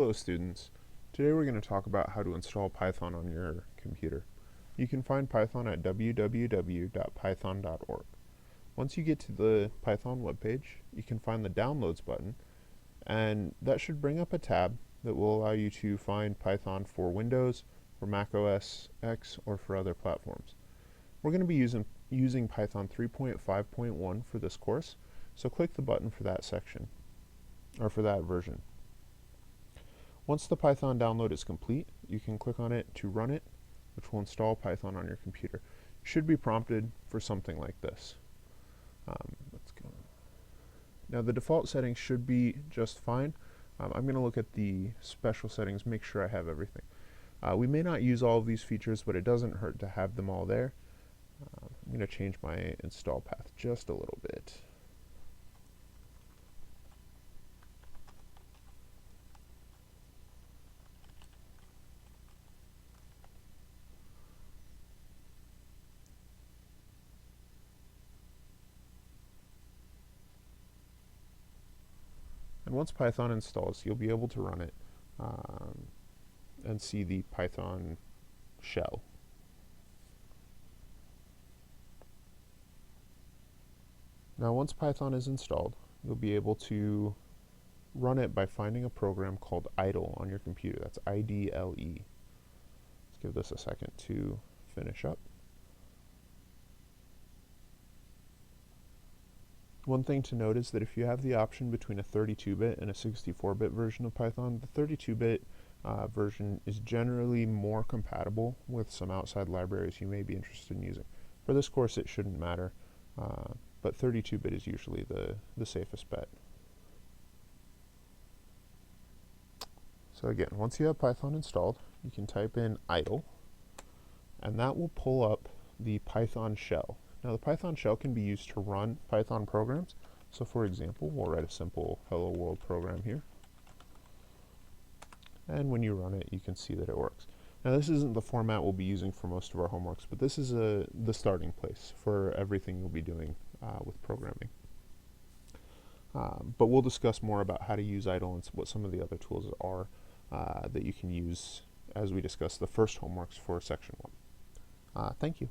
Hello students, today we're going to talk about how to install Python on your computer. You can find Python at www.python.org. Once you get to the Python webpage, you can find the Downloads button, and that should bring up a tab that will allow you to find Python for Windows, for Mac OS X, or for other platforms. We're going to be using Python 3.5.1 for this course, so click the button for that section, or for that version. Once the Python download is complete, you can click on it to run it, which will install Python on your computer. You should be prompted for something like this. Let's go. Now the default settings should be just fine. I'm going to look at the special settings, make sure I have everything. We may not use all of these features, but it doesn't hurt to have them all there. I'm going to change my install path just a little bit. And once Python installs, you'll be able to run it and see the Python shell. Now once Python is installed, you'll be able to run it by finding a program called idle on your computer. That's IDLE. Let's give this a second to finish up. One thing to note is that if you have the option between a 32-bit and a 64-bit version of Python, the 32-bit version is generally more compatible with some outside libraries you may be interested in using. For this course it shouldn't matter, but 32-bit is usually the safest bet. So again, once you have Python installed, you can type in idle, and that will pull up the Python shell. Now the Python shell can be used to run Python programs. So for example, we'll write a simple hello world program here. And when you run it, you can see that it works. Now this isn't the format we'll be using for most of our homeworks, but this is the starting place for everything you'll be doing with programming. But we'll discuss more about how to use idle and what some of the other tools are that you can use as we discuss the first homeworks for section 1. Thank you.